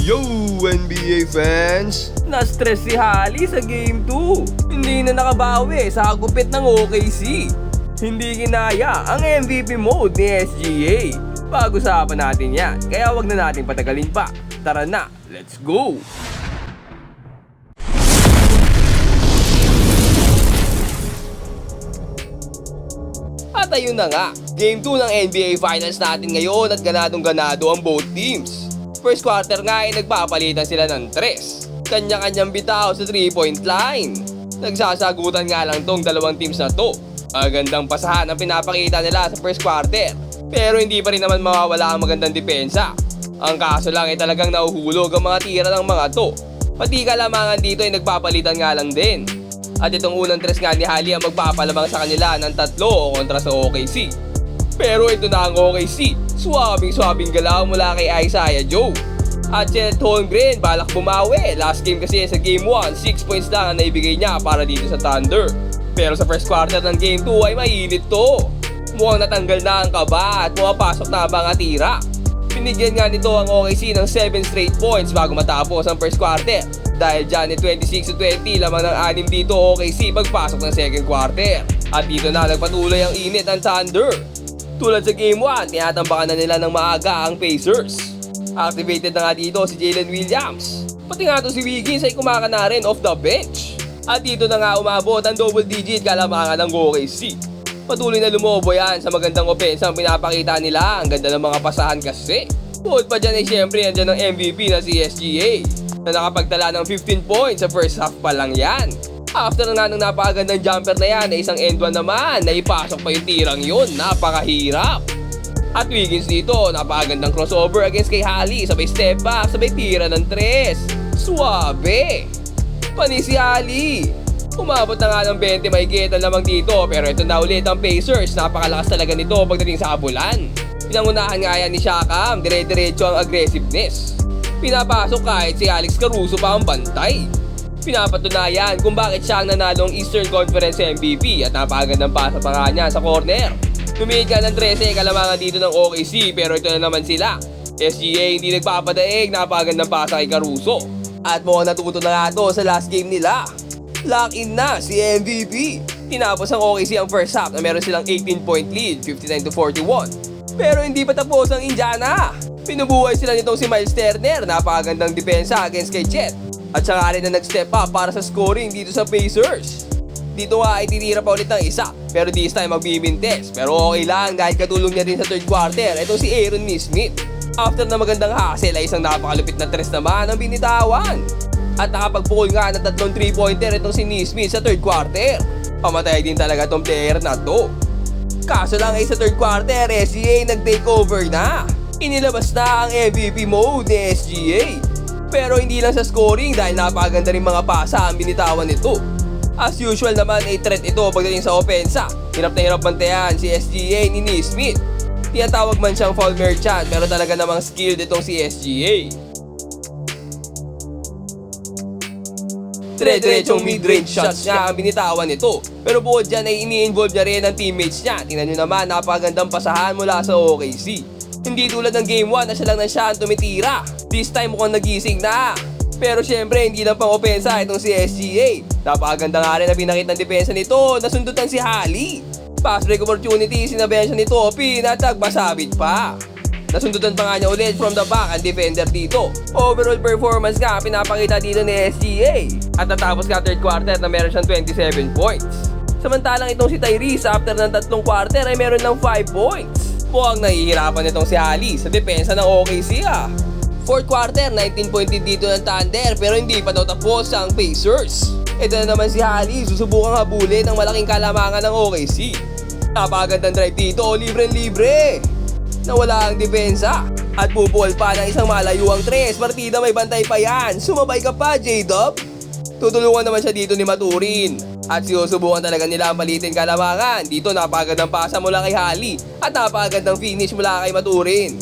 Yo NBA fans! Na-stress si Hali sa Game 2. Hindi na nakabawi sa gupit ng OKC. Hindi kinaya ang MVP mode ni SGA. Pag-usapan natin yan, kaya wag na natin patagalin pa. Tara na, let's go! At ayun na nga, Game 2 ng NBA Finals natin ngayon at ganadong-ganado ang both teams. First quarter nga ay nagpapalitan sila ng tres. Kanya-kanyang bitaw sa 3-point line. Nagsasagutan nga lang tong dalawang teams na to. Magandang pasahan ang pinapakita nila sa first quarter. Pero hindi pa rin naman mawawala ang magandang depensa. Ang kaso lang ay talagang nauhulog ang mga tira ng mga to. Pati kalamangan dito ay nagpapalitan nga lang din. At itong unang tres nga ni Hali ang magpapalamang sa kanila ng 3 kontra sa OKC. Pero ito na ang OKC. Swabing galaw mula kay Isaiah Joe. At Chet Holmgren balak bumawi. Last game kasi sa Game 1, 6 points lang ang naibigay niya para dito sa Thunder. Pero sa first quarter ng Game 2 ay mainit to. Mukhang natanggal na ang kaba at pumapasok na ang mga tira. Binigyan nga nito ang OKC ng 7 straight points bago matapos ang first quarter. Dahil dyan ay 26-20 lamang ng 6 dito OKC pagpasok ng second quarter. At dito na nagpatuloy ang init ng Thunder. Tulad sa Game 1, tinatambakan na nila ng maaga ang Pacers. Activated na nga dito si Jalen Williams. Pati nga to si Wiggins ay kumaka na rin off the bench. At dito na nga umabot ang double-digit kalamangan ng OKC. Patuloy na lumobo yan sa magandang opensa ang pinapakita nila. Ang ganda ng mga pasahan kasi. Bukod pa dyan ay syempre andyan ang MVP na si SGA na nakapagtala ng 15 points sa first half pa lang yan. After nga ng napakagandang jumper na yan ay isang end one naman na ipasok pa yung tirang yun. Napakahirap. At Wiggins dito, napakagandang crossover against kay Hali. Sabay step back, sabay tira ng tres. Suwabe. Pani si Hali. Umabot na nga ng 20 mahigit ang lamang dito. Pero ito na ulit ang Pacers. Napakalakas talaga nito pagdating sa abulan. Pinangunahan nga yan ni Siakam. Dire-diretso ang aggressiveness. Pinapasok kahit si Alex Caruso pa ang bantay. Pinapatunayan kung bakit siya ang nanalong Eastern Conference MVP at napakagandang pasa pa nga niya sa corner. Tumigil ka ng 13 kalamangan dito ng OKC pero ito na naman sila. SGA hindi nagpapadaig, napakagandang pasa kay Caruso. At mukhang natuto na nga ito sa last game nila. Lock in na si MVP. Tinapos ang OKC ang first half na meron silang 18-point lead, 59-41. Pero hindi pa tapos ang Indiana. Pinubuhay sila nitong si Miles Turner, napakagandang depensa against kay Chet. At saka rin na nag-step up para sa scoring dito sa Pacers. Dito nga ay titira pa ulit ng isa, pero this time magbibintes. Pero okay lang dahil katulong niya din sa third quarter, ito si Aaron Nesmith. After na magandang hustle ay isang napakalupit na tres naman ang binitawan. At nakapag-pull nga ng 3 3-pointer itong si Nesmith sa third quarter. Pamatay din talaga tong player na to. Kaso lang ay sa third quarter, SGA nag-takeover na. Inilabas na ang MVP mode ni SGA. Pero hindi lang sa scoring dahil napakaganda rin mga pasa ang binitawan nito. As usual naman ay threat ito pagdating sa opensa. Hirap na hirap bantayan si SGA ni Nesmith. Tinatawag man siyang fall merchant pero talaga namang skilled itong si SGA. Dire-diretsong mid-range shots niya ang binitawan nito. Pero bukod dyan ay ini-involve niya rin ang teammates niya. Tingnan nyo naman, napakagandang pasahan mula sa OKC. Hindi tulad ng Game 1 na siya lang na siya ang tumitira. This time mukhang nagising na. Pero syempre hindi lang pang opensa itong si SGA. Napakaganda nga rin na pinakita ng depensa nito. Nasundutan si Hali. Pass break opportunity, sinabihan siya nito. Pinatagbasabit pa. Nasundutan pa nga niya ulit from the back ang defender dito. Overall performance nga pinapakita dito ni SGA. At natapos ka third quarter na meron siyang 27 points. Samantalang itong si Tyrese after ng 3 quarter ay meron ng 5 points. Mukhang nahihirapan itong si Hali sa depensa ng OKC ah. Fourth quarter, 19 point lead dito ng Thunder pero hindi pa daw tapos ang Pacers. Ito na naman si Hali, susubukang habulin ang malaking kalamangan ng OKC. Napakagandang drive dito, libre-libre. Nawala ang depensa at pupuol pa ng isang malayuang tres. Partida may bantay pa yan. Sumabay ka pa, J-Dub. Tutulungan naman siya dito ni Maturin. At sinusubukan talaga nila ang palitin kalamangan. Dito napakagandang pasa mula kay Hali at napakagandang finish mula kay Maturin.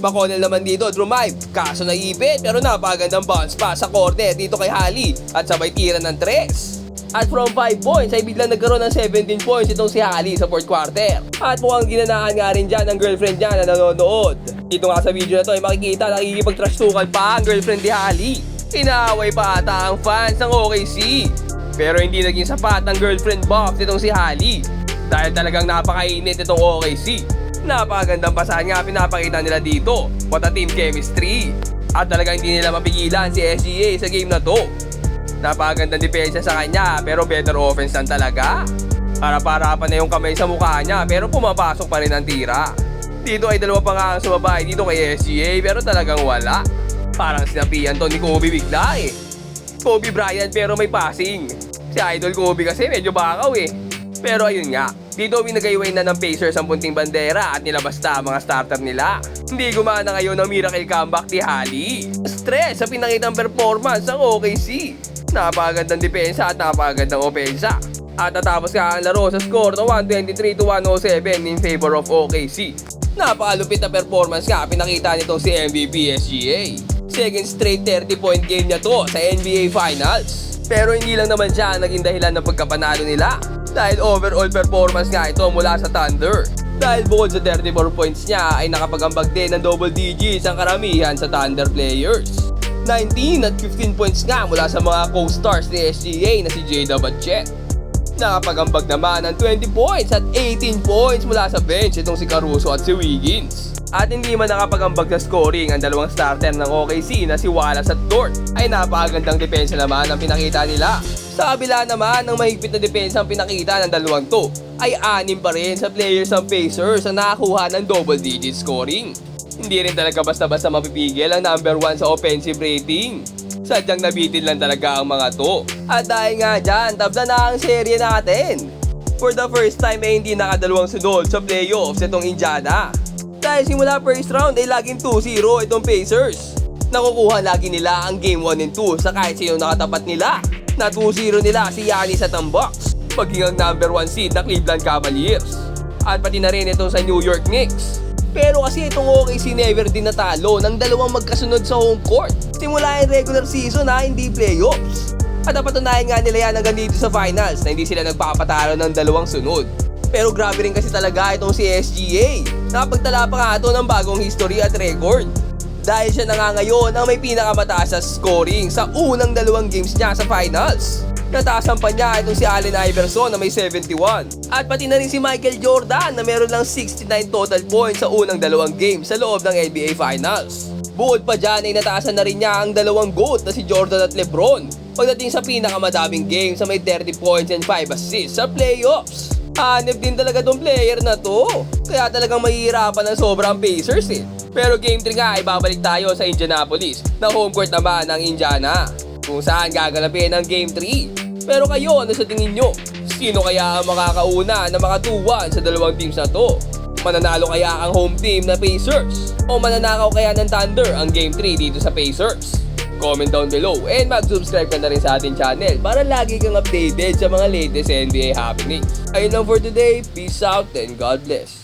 McConnell naman dito, drive. Kaso naipit pero napakagandang bounce pass sa corner dito kay Hali at sabay tira ng tres. At from 5 points ay biglang nagkaroon ng 17 points itong si Holly sa fourth quarter. At mukhang ginanahan nga rin dyan ang girlfriend niya na nanonood. Dito nga sa video na to ay makikita nakikipag-trash-tukan pa ang girlfriend ni Holly. Inaaway pa ata ang fans ng OKC. Pero hindi naging sapat ang girlfriend buff nitong si Holly. Dahil talagang napakainit itong OKC. Napakagandang pasahan nga pinapakita nila dito. What a team chemistry. At talagang hindi nila mapigilan si SGA sa game na to. Napakagandang depensa sa kanya pero better offense lang talaga. Harap-harapan na yung kamay sa mukha niya pero pumapasok pa rin ang tira. Dito ay dalawa pa nga ang sumabay dito kay SGA pero talagang wala. Parang sinapian to ni Kobe bigla eh. Kobe Bryant pero may passing. Si Idol Kobe kasi medyo bakaw eh. Pero ayun nga, dito winagayway na ng Pacers ang punting bandera at nilabas na ang mga starter nila. Hindi gumana ngayon ang miracle comeback ni Holly. Stress sa pinakitang performance ng OKC. Napakagandang depensa at napakagandang opensa. At natapos nga ang laro sa score na 123-107 in favor of OKC. Napakalupit na performance nga pinakita nitong si MVP SGA. Second straight 30-point game niya to sa NBA Finals. Pero hindi lang naman siya naging dahilan ng pagkapanalo nila. Dahil overall performance nga ito mula sa Thunder. Dahil bukod sa 34 points niya ay nakapagambag din ng double digits ang karamihan sa Thunder players. 19 at 15 points nga mula sa mga co-stars ni SGA na si Jada Batchet. Nakapagambag naman ng 20 points at 18 points mula sa bench itong si Caruso at si Wiggins. At hindi man nakapagambag sa scoring ang dalawang starter ng OKC na si Wallace at Dort ay napakagandang depensa naman ang pinakita nila. Sa kabila naman ng mahigpit na depensa ang pinakita ng dalawang to ay 6 pa rin sa players ng Pacers ang nakakuha ng double digit scoring. Hindi rin talaga basta-basta mapipigil ang number 1 sa offensive rating. Sadyang nabitin lang talaga ang mga to. At dahil nga dyan, tabla na ang serye natin. For the first time ay hindi nakadalawang sunod sa playoffs itong Indiana. Dahil simula first round ay laging 2-0 itong Pacers. Nakukuha lagi nila ang game 1 and 2 sa kahit sino nakatapat nila. Na 2-0 nila si Giannis at ang Bucks. Maging ang number 1 seed na Cleveland Cavaliers. At pati na rin ito sa New York Knicks. Pero kasi itong OKC never din natalo ng dalawang magkasunod sa home court. Simula yung regular season na hindi playoffs. At napatunayan nga nila yan hanggang dito sa finals na hindi sila nagpapatalo ng dalawang sunod. Pero grabe rin kasi talaga itong si SGA. Nakapagtala pa nga ito ng bagong history at record. Dahil siya na nga ngayon ang may pinakamataas sa scoring sa unang dalawang games niya sa finals. Nataasan pa niya itong si Allen Iverson na may 71. At pati na rin si Michael Jordan na meron lang 69 total points sa unang dalawang games sa loob ng NBA Finals. Bukod pa dyan ay nataasan na rin niya ang dalawang GOAT na si Jordan at LeBron pagdating sa pinakamadaming games sa may 30 points and 5 assists sa playoffs. Hanep din talaga tong player na to. Kaya talagang mahihirapan ng sobrang Pacers eh. Pero game 3 nga ay babalik tayo sa Indianapolis na home court naman ng Indiana kung saan gaganapin ang game 3. Pero kayo, ano sa tingin nyo? Sino kaya ang makakauna na maka 2-1 sa dalawang teams na to? Mananalo kaya ang home team na Pacers? O mananakaw kaya ng Thunder ang game 3 dito sa Pacers? Comment down below and mag-subscribe ka na rin sa ating channel para lagi kang updated sa mga latest NBA happenings. Ayun lang for today, peace out and God bless.